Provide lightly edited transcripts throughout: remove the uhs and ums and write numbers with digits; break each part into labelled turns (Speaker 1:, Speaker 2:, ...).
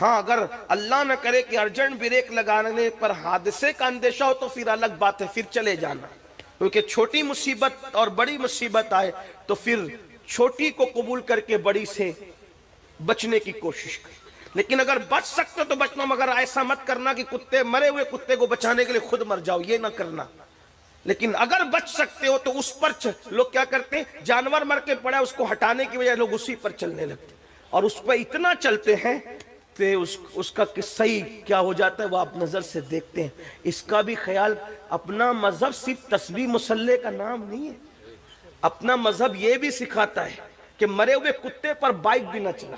Speaker 1: ہاں اگر اللہ نہ کرے کہ ارجنٹ بریک لگانے پر حادثے کا اندیشہ ہو تو پھر الگ بات ہے، پھر چلے جانا، کیونکہ چھوٹی مصیبت اور بڑی مصیبت آئے تو پھر چھوٹی کو قبول کر کے بڑی سے بچنے کی کوشش کریں۔ لیکن اگر بچ سکتے تو بچنا، مگر ایسا مت کرنا کہ کتے مرے ہوئے کتے کو بچانے کے لیے خود مر جاؤ، یہ نہ کرنا۔ لیکن اگر بچ سکتے ہو تو اس پر لوگ کیا کرتے ہیں، جانور مر کے پڑا اس کو ہٹانے کی وجہ لوگ اسی پر چلنے لگتے اور اس پہ اتنا چلتے ہیں کہ اس کا قصہ ہی کیا ہو جاتا ہے وہ آپ نظر سے دیکھتے ہیں۔ اس کا بھی خیال، اپنا مذہب صرف تسبیح مسلح کا نام نہیں ہے، اپنا مذہب یہ بھی سکھاتا ہے کہ مرے ہوئے کتے پر بائک بھی نہ چلا،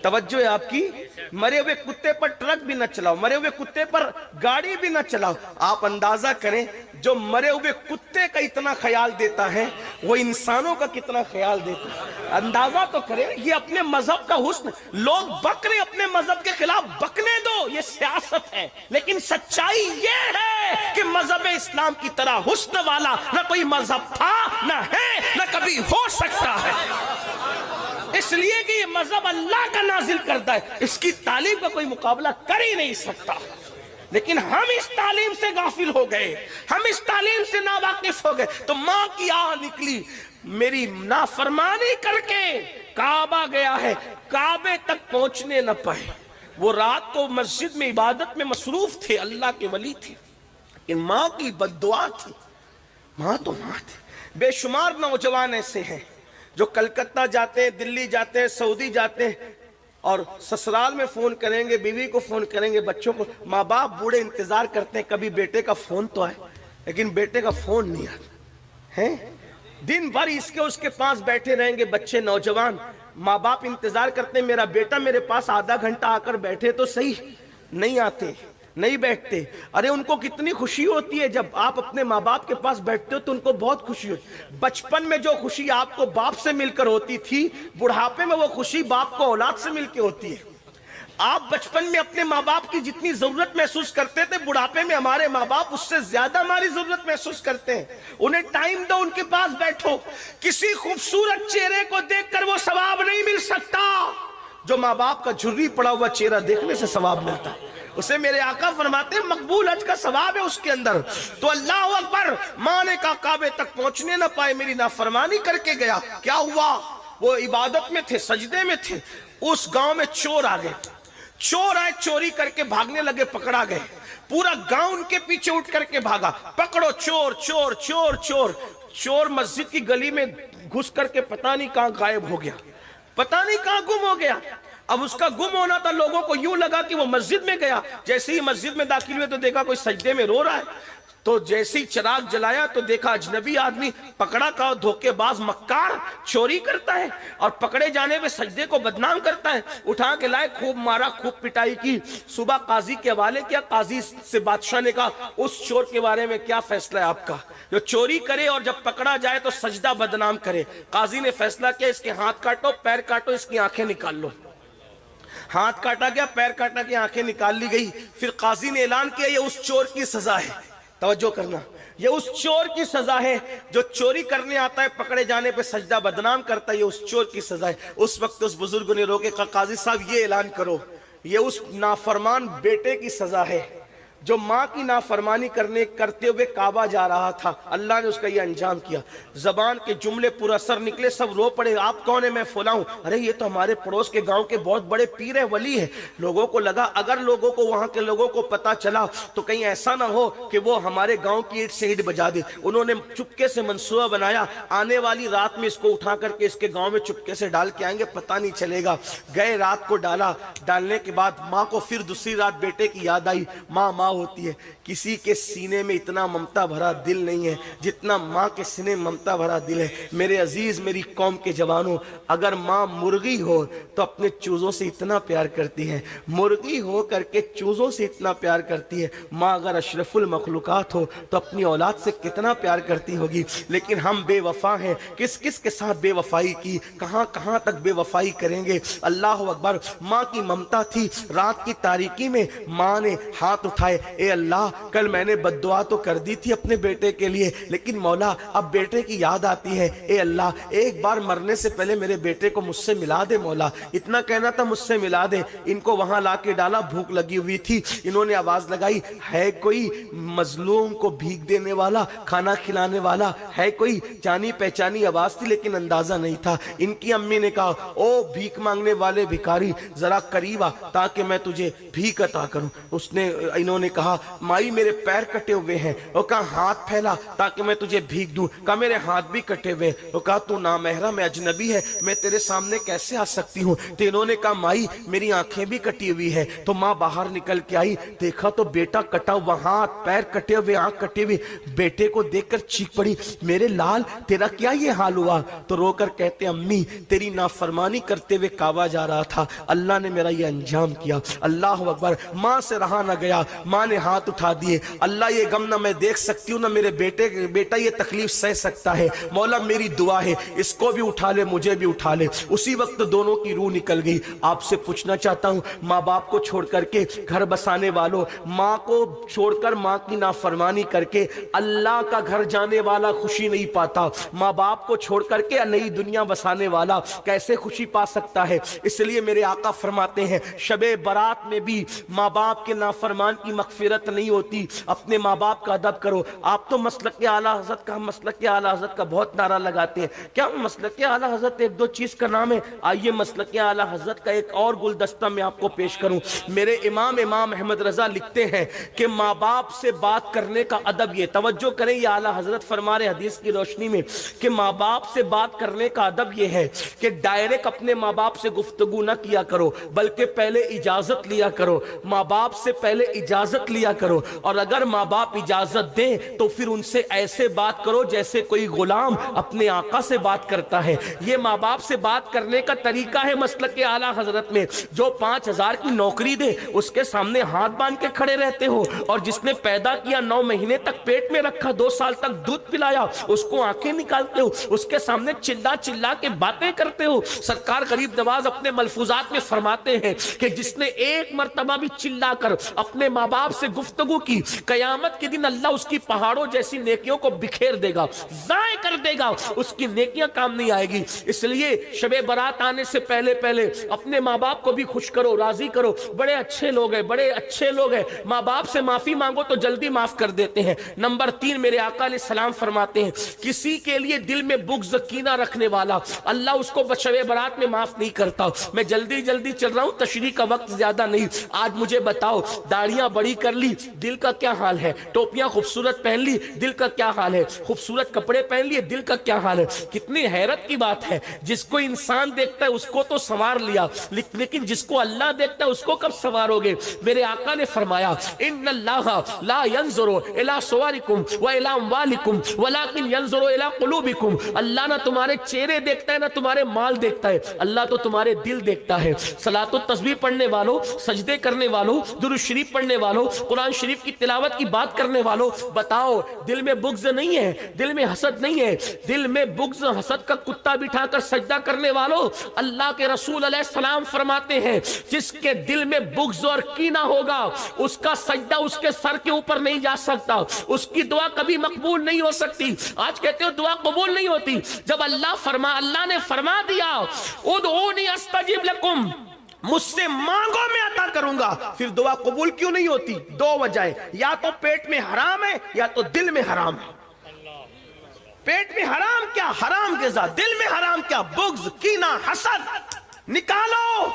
Speaker 1: توجہ ہے آپ کی، مرے ہوئے کتے پر ٹرک بھی نہ چلاؤ، مرے ہوئے کتے پر گاڑی بھی نہ چلاؤ۔ آپ اندازہ کریں جو مرے ہوئے کتے کا اتنا خیال دیتا ہے وہ انسانوں کا کتنا خیال دیتا ہے، اندازہ تو کریں۔ یہ اپنے مذہب کا حسن، لوگ بک رہے اپنے مذہب کے خلاف، بکنے دو، یہ سیاست ہے، لیکن سچائی یہ ہے کہ مذہب اسلام کی طرح حسن والا نہ کوئی مذہب تھا، نہ ہے، نہ کبھی ہو سکتا ہے، اس لیے کہ یہ مذہب اللہ کا نازل کرتا ہے، اس کی تعلیم کا کوئی مقابلہ کر ہی نہیں سکتا۔ لیکن ہم اس تعلیم سے غافل ہو گئے، ہم اس تعلیم سے ناواقف ہو گئے، تو ماں کی آہ نکلی، میری نافرمانی کر کے کعبہ گیا ہے، کعبے تک پہنچنے نہ پائے۔ وہ رات کو مسجد میں عبادت میں مصروف تھے، اللہ کے ولی تھے، لیکن ماں کی بد دعا تھی۔ ماں تو ماں تھی۔ بے شمار نوجوان ایسے ہیں جو کلکتہ جاتے ہیں، دلی جاتے ہیں، سعودی جاتے ہیں اور سسرال میں فون کریں گے، بیوی کو فون کریں گے، بچوں کو، ماں باپ بوڑھے انتظار کرتے ہیں کبھی بیٹے کا فون تو آئے، لیکن بیٹے کا فون نہیں آتا ہے۔ دن بھر اس کے پاس بیٹھے رہیں گے بچے، نوجوان، ماں باپ انتظار کرتے ہیں میرا بیٹا میرے پاس آدھا گھنٹہ آ کر بیٹھے تو صحیح، نہیں آتے، نہیں بیٹھتے۔ ارے ان کو کتنی خوشی ہوتی ہے جب آپ اپنے ماں باپ کے پاس بیٹھتے ہو تو ان کو بہت خوشی ہوتی ہے۔ بچپن میں جو خوشی آپ کو باپ سے مل کر ہوتی تھی، بڑھاپے میں وہ خوشی باپ کو اولاد سے مل کے ہوتی ہے۔ آپ بچپن میں اپنے ماں باپ کی جتنی ضرورت محسوس کرتے تھے، بڑھاپے میں ہمارے ماں باپ اس سے زیادہ ہماری ضرورت محسوس کرتے ہیں۔ انہیں ٹائم دو، ان کے پاس بیٹھو۔ کسی خوبصورت چہرے کو دیکھ کر وہ ثواب نہیں مل سکتا جو ماں باپ کا جھری پڑا ہوا چہرہ دیکھنے سے ثواب ملتا ہے۔ اسے میرے آقا فرماتے ہیں مقبول حج کا ثواب ہے اس کے اندر۔ تو اللہ اکبر، ماں نے کہا کعبے تک پہنچنے نہ پائے، میری نافرمانی کر کے گیا۔ کیا ہوا؟ وہ عبادت میں تھے، سجدے میں تھے، اس گاؤں میں چور آ گئے، چور آئے، چوری کر کے بھاگنے لگے، پکڑا گئے، پورا گاؤں ان کے پیچھے اٹھ کر کے بھاگا، پکڑو چور چور چور چور۔ چور مسجد کی گلی میں گھس کر کے پتہ نہیں کہاں غائب ہو گیا، پتہ نہیں کہاں گم ہو گیا۔ اب اس کا گم ہونا تھا، لوگوں کو یوں لگا کہ وہ مسجد میں گیا۔ جیسے ہی مسجد میں داخل ہوئے تو دیکھا کوئی سجدے میں رو رہا ہے، تو جیسے ہی چراغ جلایا تو دیکھا اجنبی آدمی، پکڑا کا دھوکے باز مکار، چوری کرتا ہے اور پکڑے جانے پہ سجدے کو بدنام کرتا ہے۔ اٹھا کے لائے، خوب مارا، خوب پٹائی کی، صبح قاضی کے حوالے کیا۔ قاضی سے بادشاہ نے کہا اس چور کے بارے میں کیا فیصلہ ہے آپ کا، جو چوری کرے اور جب پکڑا جائے تو سجدہ بدنام کرے؟ قاضی نے فیصلہ کیا اس کے ہاتھ کاٹو، پیر کاٹو، اس کی آنکھیں نکال لو۔ ہاتھ کاٹا گیا، پیر کاٹا گیا، آنکھیں نکال لی گئی۔ پھر قاضی نے اعلان کیا یہ اس چور کی سزا ہے، توجہ کرنا، یہ اس چور کی سزا ہے جو چوری کرنے آتا ہے، پکڑے جانے پہ سجدہ بدنام کرتا ہے، یہ اس چور کی سزا ہے۔ اس وقت اس بزرگ نے روکے، کہا قاضی صاحب یہ اعلان کرو یہ اس نافرمان بیٹے کی سزا ہے جو ماں کی نافرمانی کرتے ہوئے کعبہ جا رہا تھا، اللہ نے اس کا یہ انجام کیا۔ زبان کے جملے پر اثر نکلے، سب رو پڑے، آپ کون ہیں؟ میں فلاں ہوں۔ ارے یہ تو ہمارے پڑوس کے گاؤں کے بہت بڑے پیر ہیں، ولی ہیں۔ لوگوں کو لگا اگر لوگوں کو، وہاں کے لوگوں کو پتا چلا تو کہیں ایسا نہ ہو کہ وہ ہمارے گاؤں کی اینٹ سے اینٹ بجا دے۔ انہوں نے چپکے سے منصوبہ بنایا، آنے والی رات میں اس کو اٹھا کر کے اس کے گاؤں میں چپکے سے ڈال کے آئیں گے، پتہ نہیں چلے گا۔ گئے، رات کو ڈالا، ڈالنے کے بعد ماں کو پھر دوسری رات بیٹے کی یاد آئی۔ ماں ماں ہوتی ہے، کسی کے سینے میں اتنا ممتا بھرا دل نہیں ہے جتنا ماں کے سینے میں ممتا بھرا دل ہے۔ میرے عزیز، میری قوم کے جوانوں، اگر ماں مرغی ہو تو اپنے چوزوں سے اتنا پیار کرتی ہے، مرغی ہو کر کے چوزوں سے اتنا پیار کرتی ہے۔ ماں اگر اشرف المخلوقات ہو تو اپنی اولاد سے کتنا پیار کرتی ہوگی۔ لیکن ہم بے وفا ہیں، کس کس کے ساتھ بے وفائی کی، کہاں کہاں تک بے وفائی کریں گے۔ اللہ اکبر، ماں کی ممتا تھی۔ رات کی تاریکی میں ماں نے ہاتھ اٹھائے، اے اللہ کل میں نے بد دعا تو کر دی تھی اپنے بیٹے کے لیے، لیکن مولا اب بیٹے کی یاد آتی ہے، اے اللہ ایک بار مرنے سے پہلے میرے بیٹے کو مجھ سے ملا دے مولا، اتنا کہنا تھا مجھ سے ملا دے۔ ان کو وہاں لا کے ڈالا، بھوک لگی ہوئی تھی، انہوں نے آواز لگائی ہے کوئی مظلوم کو بھیک دینے والا، کھانا کھلانے والا ہے کوئی؟ جانی پہچانی آواز تھی لیکن اندازہ نہیں تھا۔ ان کی امی نے کہا او بھیک مانگنے والے بھکاری ذرا قریب آ تاکہ میں تجھے بھیک عطا کروں۔ انہوں نے کہا مائی میرے پیر کٹے ہوئے ہیں، وہ کہا ہاتھ پھیلا تاکہ میں تجھے بھیک دوں، کہا میرے ہاتھ بھی کٹے ہوئے، وہ کہا تو نامحرم ہے، اجنبی ہے، میں تیرے سامنے کیسے آ سکتی ہوں؟ تو انہوں نے کہا مائی میری آنکھیں بھی کٹی ہوئی ہے۔ تو ماں باہر نکل کے آئی، دیکھا تو بیٹا کٹا ہوا، ہاتھ پیر کٹے ہوئے، آنکھ کٹی ہوئی، بیٹے کو دیکھ کر چیخ پڑی میرے لال تیرا کیا یہ حال ہوا؟ تو رو کر کہتے امی تیری نافرمانی کرتے ہوئے کعبہ جا رہا تھا، اللہ نے میرا یہ انجام کیا۔ اللہ اکبر۔ ماں سے رہا نہ گیا، ماں نے ہاتھ اٹھا دیے، اللہ یہ غم نہ میں دیکھ سکتی ہوں نہ میرے بیٹا یہ تکلیف سہ سکتا ہے، مولا میری دعا ہے اس کو بھی اٹھا لے مجھے بھی اٹھا لے۔ اسی وقت دونوں کی روح نکل گئی۔ آپ سے پوچھنا چاہتا ہوں ماں باپ کو چھوڑ کر کے گھر بسانے والوں، ماں کو چھوڑ کر ماں کی نافرمانی کر کے اللہ کا گھر جانے والا خوشی نہیں پاتا، ماں باپ کو چھوڑ کر کے نئی دنیا بسانے والا کیسے خوشی پا سکتا ہے؟ اس لیے میرے آقا فرماتے ہیں شب برات میں بھی ماں باپ کے نافرمان کی مغفرت نہیں ہوتی، اپنے ماں باپ کا ادب کرو۔ آپ تو مسلک اعلیٰ حضرت کا بہت نعرہ لگاتے ہیں، کیا مسلک اعلیٰ حضرت ایک دو چیز کا نام ہے؟ آئیے مسلک اعلیٰ حضرت کا ایک اور گلدستہ میں آپ کو پیش کروں۔ میرے امام احمد رضا لکھتے ہیں کہ ماں باپ سے بات کرنے کا ادب یہ، توجہ کریں یہ اعلیٰ حضرت فرما رہے حدیث کی روشنی میں کہ ماں باپ سے بات کرنے کا ادب یہ ہے کہ ڈائریکٹ اپنے ماں باپ سے گفتگو نہ کیا کرو، بلکہ پہلے اجازت لیا کرو، ماں باپ سے پہلے اجازت لیا کرو، اور اگر ماں باپ اجازت دیں تو پھر ان سے ایسے بات کرو جیسے کوئی غلام اپنے آقا سے بات کرتا ہے۔ یہ ماں باپ سے بات کرنے کا طریقہ ہے مسلک اعلیٰ حضرت میں۔ جو 5,000 کی نوکری دے اس کے سامنے ہاتھ باندھ کے کھڑے رہتے ہو، اور جس نے پیدا کیا 9 مہینے تک پیٹ میں رکھا، 2 سال تک دودھ پلایا، اس کو آنکھیں نکالتے ہو، اس کے سامنے چلا چلا کے باتیں کرتے ہو۔ سرکار غریب نواز اپنے ملفوظات میں فرماتے ہیں کہ جس نے ایک مرتبہ بھی چلا کر اپنے ماں باپ سے گفتگو کی، قیامت کے دن اللہ اس کی پہاڑوں جیسی نیکیوں کو بکھیر دے گا، ضائع کر دے گا، اس کی نیکیاں کام نہیں آئے گی۔ اس لیے شب برات آنے سے پہلے اپنے ماں باپ کو بھی خوش کرو، راضی کرو، بڑے اچھے لوگ ہیں، ماں باپ سے معافی مانگو تو جلدی معاف کر دیتے ہیں۔ نمبر 3 میرے آقا علیہ السلام فرماتے ہیں کسی کے لیے دل میں بغض کینہ رکھنے والا اللہ اس کو شب برات میں معاف نہیں کرتا۔ میں جلدی چل رہا ہوں، تشریح کا وقت زیادہ نہیں۔ آج مجھے بتاؤ داڑیاں بڑی کر لی دل کا کیا حال ہے، ٹوپیاں خوبصورت پہن لی دل کا کیا حال ہے، خوبصورت کپڑے پہن لیے دل کا کیا حال ہے۔ کتنی حیرت کی بات ہے، جس کو انسان دیکھتا ہے اس کو تو سنوار لیا، لیکن جس کو اللہ دیکھتا ہے اس کو کب سنوارو گے؟ میرے آقا نے فرمایا ان اللہ لا ينظر الى صورکم والى اموالکم ولكن ينظر الى قلوبکم۔ اللہ نہ تمہارے چہرے دیکھتا ہے نہ تمہارے مال دیکھتا ہے، اللہ تو تمہارے دل دیکھتا ہے۔ صلاۃ و تسبیح پڑھنے والوں، سجدے کرنے والوں، درود شریف پڑھنے والوں، قرآن شریف کی تلاوت کی بات کرنے والوں، بتاؤ دل میں بغض نہیں ہے، دل میں حسد نہیں ہے؟ دل میں بغض حسد کا کتا بٹھا کر سجدہ کرنے والوں، اللہ کے رسول علیہ السلام فرماتے ہیں جس کے دل میں بغض اور کینہ ہوگا اس کا سجدہ اس کے سر کے اوپر نہیں جا سکتا، اس کی دعا کبھی مقبول نہیں ہو سکتی۔ آج کہتے ہو دعا قبول نہیں ہوتی، جب اللہ نے فرما دیا ادعونی استجب لکم، مجھ سے مانگو میں عطا کروں گا، پھر دعا قبول کیوں نہیں ہوتی؟ 2 وجہیں، یا تو پیٹ میں حرام ہے یا تو دل میں حرام ہے۔ پیٹ میں حرام کیا؟ حرام غذا، دل میں حرام کیا؟ بغض، کینہ، حسد۔ نکالو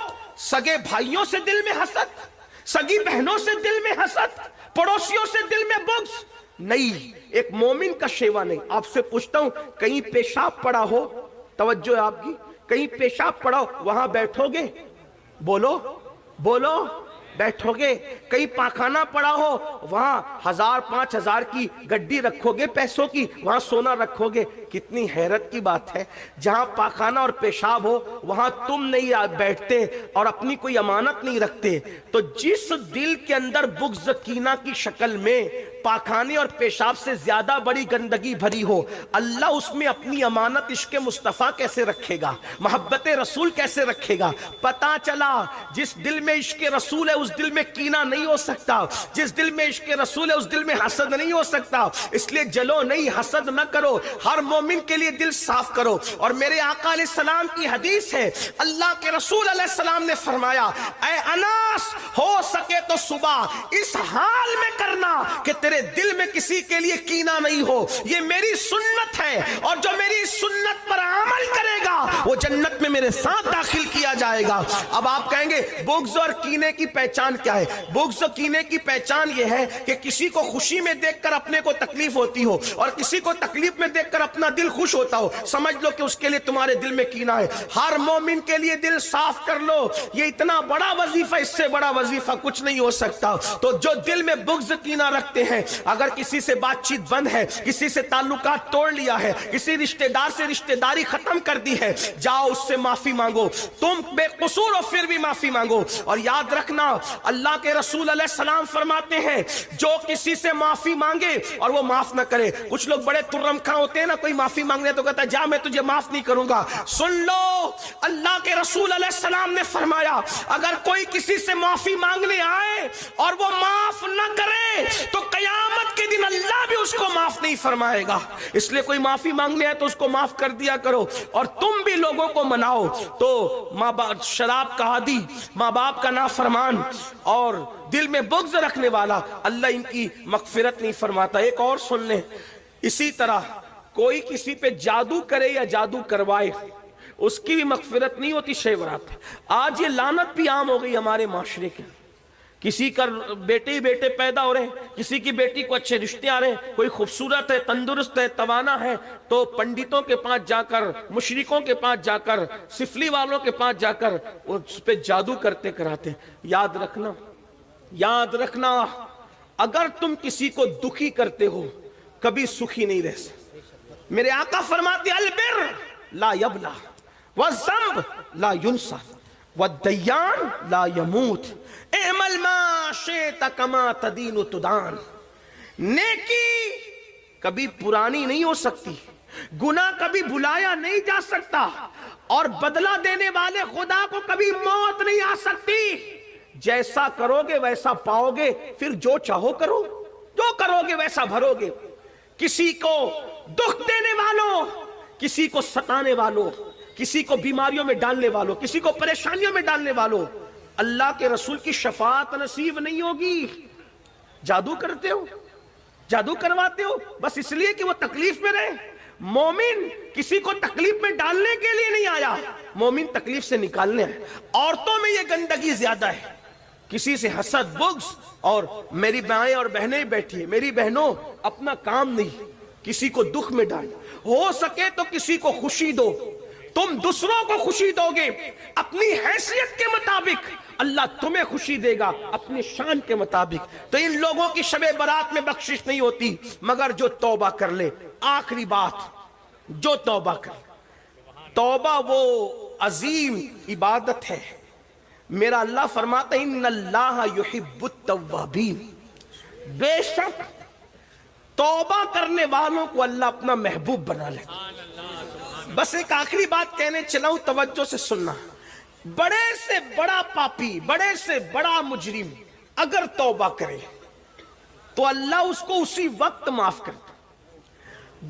Speaker 1: سگے بھائیوں سے دل میں حسد، سگی بہنوں سے دل میں حسد، پڑوسیوں سے دل میں بغض نہیں، ایک مومن کا شیوا نہیں۔ آپ سے پوچھتا ہوں کہیں پیشاب پڑا ہو، توجہ آپ کی، کہیں پیشاب پڑا ہو وہاں بیٹھو گے؟ بولو بیٹھو گے؟ کہیں پاخانہ پڑا ہو وہاں 1000 5000 کی گڈی رکھو گے پیسوں کی، وہاں سونا رکھو گے؟ کتنی حیرت کی بات ہے، جہاں پاخانہ اور پیشاب ہو وہاں تم نہیں بیٹھتے اور اپنی کوئی امانت نہیں رکھتے۔ تو جس دل کے اندر بغض کینہ کی شکل میں پاخانے اور پیشاب سے زیادہ بڑی گندگی بھری ہو، اللہ اس میں اپنی امانت عشق مصطفیٰ کیسے رکھے گا، محبت رسول کیسے رکھے گا؟ پتا چلا جس دل میں عشق رسول ہے اس دل میں کینہ نہیں ہو سکتا، جس دل میں عشق رسول ہے اس دل میں حسد نہیں ہو سکتا۔ اس لیے جلو نہیں، حسد نہ کرو، ہر مومن کے لیے دل صاف کرو۔ اور میرے آقا علیہ السلام کی حدیث ہے، اللہ کے رسول علیہ السلام نے فرمایا، اے انس ہو سکے تو صبح اس حال میں کرنا کہ تیرے دل میں کسی کے لیے کینہ نہیں ہو، یہ میری سنت ہے، اور جو میری سنت پر عمل کرے گا وہ جنت میں میرے ساتھ داخل کیا جائے گا۔ اب آپ کہیں گے بغض اور کینے کی پہچان کیا ہے؟ بغض اور کینے کی پہچان یہ ہے کہ کسی کو خوشی میں دیکھ کر اپنے کو تکلیف ہوتی ہو اور کسی کو تکلیف میں دیکھ کر اپنا دل خوش ہوتا ہو، سمجھ لو کہ اس کے لیے تمہارے دل میں کینہ ہے۔ ہر مومن کے لیے دل صاف کر لو، یہ اتنا بڑا وظیفہ، اس سے بڑا وظیفہ کچھ نہیں ہو سکتا۔ تو جو دل میں بغض کینہ رکھتے ہیں، اگر کسی سے بات چیت بند ہے، کسی سے تعلقات توڑ لیا ہے، کسی رشتہ دار سے رشتہ داری ختم کر دی ہے، جاؤ اس سے معافی مانگو، تم بے قصور ہو پھر بھی معافی مانگو۔ اور یاد رکھنا اللہ کے رسول علیہ السلام فرماتے ہیں جو کسی سے معافی مانگے اور وہ معاف نہ کرے، کچھ لوگ بڑے ترم خاں ہوتے ہیں نا، کوئی معافی مانگنے تو کہتا ہے جا میں تجھے معاف نہیں کروں گا۔ سن لو اللہ کے رسول علیہ السلام نے فرمایا اگر کوئی کسی سے معافی مانگنے آئے اور وہ معاف نہ کرے تو قیامت کے دن اللہ بھی اس کو معاف نہیں فرمائے گا۔ اس لیے کوئی معافی مانگنے آئے تو اس کو معاف کر دیا کرو، اور تم بھی لوگوں کو مناؤ۔ تو ماں باپ شراب کا عادی، ماں باپ کا نافرمان اور دل میں بغض رکھنے والا، اللہ ان کی مغفرت نہیں فرماتا۔ ایک اور سن لیں، اسی طرح کوئی کسی پہ جادو کرے یا جادو کروائے اس کی بھی مغفرت نہیں ہوتی شب برات۔ آج یہ لعنت بھی عام ہو گئی ہمارے معاشرے کے، کسی کا بیٹے ہی بیٹے پیدا ہو رہے ہیں، کسی کی بیٹی کو اچھے رشتے آ رہے ہیں، کوئی خوبصورت ہے، تندرست ہے، توانا ہے، تو پنڈتوں کے پاس جا کر، مشرکوں کے پاس جا کر، سفلی والوں کے پاس جا کر اس پہ جادو کرتے کراتے ہیں۔ یاد رکھنا، یاد رکھنا، اگر تم کسی کو دکھی کرتے ہو کبھی سکھی نہیں رہ سکتے۔ میرے آقا فرماتے البر لا یبلا والذنب لا ینسى والدیان لا یموت اعمل ما شئت کما تدین تدان۔ نیکی کبھی پرانی نہیں ہو سکتی، گناہ کبھی بھلایا نہیں جا سکتا، اور بدلہ دینے والے خدا کو کبھی موت نہیں آ سکتی۔ جیسا کرو گے ویسا پاؤ گے، پھر جو چاہو کرو، جو کرو گے ویسا بھرو گے۔ کسی کو دکھ دینے والوں، کسی کو ستانے والوں، کسی کو بیماریوں میں ڈالنے والوں، کسی کو پریشانیوں میں ڈالنے والوں، اللہ کے رسول کی شفاعت نصیب نہیں ہوگی۔ جادو کرتے ہو، جادو کرواتے ہو بس اس لیے کہ وہ تکلیف میں رہے۔ مومن کسی کو تکلیف میں ڈالنے کے لیے نہیں آیا، مومن تکلیف سے نکالنے آئے۔ عورتوں میں یہ گندگی زیادہ ہے، کسی سے حسد، بغض، اور میری مائیں اور بہنیں بیٹھی ہیں، میری بہنوں اپنا کام نہیں، کسی کو دکھ میں ڈال، ہو سکے تو کسی کو خوشی دو۔ تم دوسروں کو خوشی دو گے اپنی حیثیت کے مطابق، اللہ تمہیں خوشی دے گا اپنی شان کے مطابق۔ تو ان لوگوں کی شب برات میں بخشش نہیں ہوتی مگر جو توبہ کر لے۔ آخری بات، جو توبہ کر لے، توبہ وہ عظیم عبادت ہے۔ میرا اللہ فرماتا ہے ان اللہ یحب التوابین، بے شک توبہ کرنے والوں کو اللہ اپنا محبوب بنا لیتا۔ بس ایک آخری بات کہنے چلاؤں، توجہ سے سننا۔ بڑے سے بڑا پاپی، بڑے سے بڑا مجرم اگر توبہ کرے تو اللہ اس کو اسی وقت معاف کرتا۔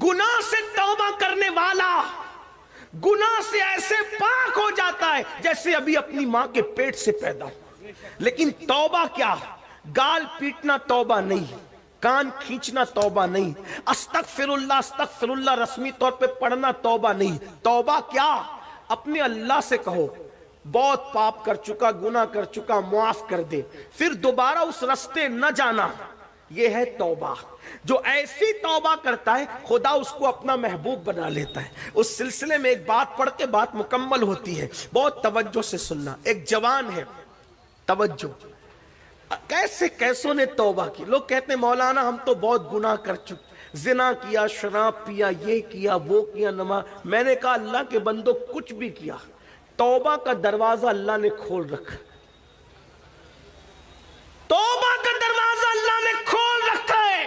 Speaker 1: گناہ سے توبہ کرنے والا گناہ سے ایسے پاک ہو جاتا ہے جیسے ابھی اپنی ماں کے پیٹ سے پیدا ہو۔ لیکن توبہ کیا؟ گال پیٹنا توبہ نہیں، کان کھینچنا توبہ نہیں، استغفر اللہ رسمی طور پہ پڑھنا توبہ نہیں۔ توبہ کیا؟ اپنے اللہ سے کہو بہت پاپ کر چکا، گناہ کر چکا، معاف کر دے، پھر دوبارہ اس رستے نہ جانا۔ یہ ہے توبہ۔ جو ایسی توبہ کرتا ہے خدا اس کو اپنا محبوب بنا لیتا ہے۔ اس سلسلے میں ایک بات پڑھ کے بات مکمل ہوتی ہے، بہت توجہ سے سننا۔ ایک جوان ہے، توجہ، کیسے کیسوں نے توبہ کی۔ لوگ کہتے ہیں مولانا ہم تو بہت گناہ کر چکے، زنا کیا، شراب پیا، یہ کیا، وہ کیا، نماز۔ میں نے کہا اللہ کے بندو کچھ بھی کیا، توبہ کا دروازہ اللہ نے کھول رکھا، توبہ کا دروازہ اللہ نے کھول رکھا ہے۔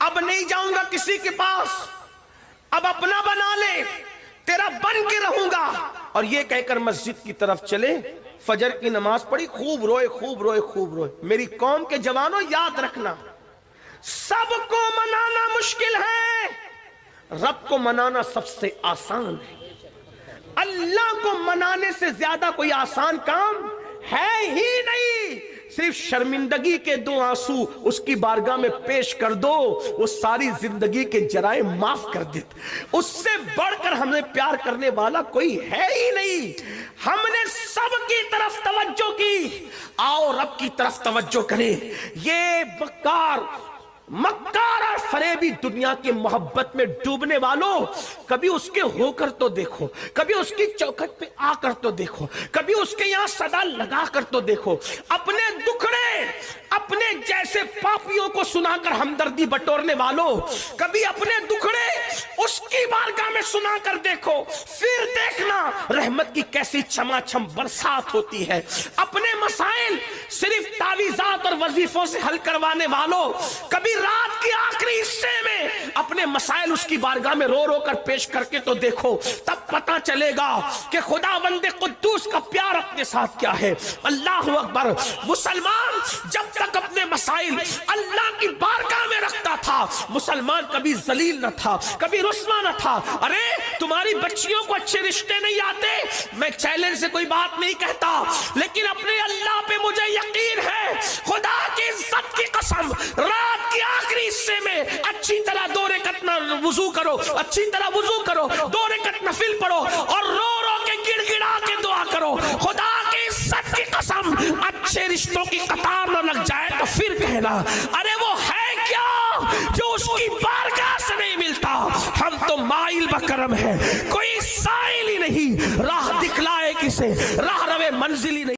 Speaker 1: اب نہیں جاؤں گا کسی کے پاس، اب اپنا بنا لے، تیرا بن کے رہوں گا. اور یہ کہہ کر مسجد کی طرف چلے. فجر کی نماز پڑھی، خوب روئے خوب روئے خوب روئے. میری قوم کے جوانوں یاد رکھنا، سب کو منانا مشکل ہے، رب کو منانا سب سے آسان ہے. اللہ کو منانے سے زیادہ کوئی آسان کام ہے ہی نہیں. صرف شرمندگی کے 2 آنسو اس کی بارگاہ میں پیش کر دو، وہ ساری زندگی کے جرائم معاف کر دیتا. اس سے بڑھ کر ہمیں پیار کرنے والا کوئی ہے ہی نہیں. ہم نے سب کی طرف توجہ کی، آؤ رب کی طرف توجہ کریں. یہ مکار اور فریبی دنیا کی محبت میں ڈوبنے والوں، کبھی اس کے ہو کر تو دیکھو، کبھی اس کی چوکھٹ پہ آ کر تو دیکھو، کبھی اس کے یہاں صدا لگا کر تو دیکھو. اپنے دکھڑے اپنے جیسے پاپیوں کو سنا کر ہمدردی بٹورنے والوں، کبھی اپنے دکھڑے اس کی بارگاہ میں سنا کر دیکھو، پھر دیکھنا رحمت کی کیسی چھما چھم برسات ہوتی ہے. اپنے مسائل صرف تعویذات اور وظیفوں سے حل کروانے والوں، کبھی رات کی آخری حصے میں اپنے مسائل اس کی بارگاہ میں رو رو کر پیش کر کے تو دیکھو، تب پتا چلے گا کہ خداوند قدوس کا پیار اپنے ساتھ کیا ہے. اللہ اکبر. مسلمان جب تک اپنے مسائل اللہ کی بارگاہ میں رکھتا تھا، مسلمان کبھی ذلیل نہ تھا، کبھی رسوا نہ تھا. ارے تمہاری بچیوں کو اچھے رشتے نہیں آتے، میں چیلنج سے کوئی بات نہیں کہتا، لیکن اپنے اللہ پہ مجھے یقین ہے، خدا کی عزت کی قسم، رات کی آخری حصے میں اچھی طرح 2 رکعت وضو کرو، اچھی طرح وضو کرو، 2 رکعت نفل پڑھو اور رو رو کے گڑ گڑا کے دعا کرو. خدا کی عزت کی قسم اچھے رشتوں کی قطار نہ لگ جائے تو پھر کہنا ارے وہ ہے کیا جو اس کی بارگاہ سے نہیں ملتا. ہم تو مائل بکرم ہے، کوئی سائل ہی نہیں، راہ دکھلائے کسے، راہ روے منزل ہی نہیں.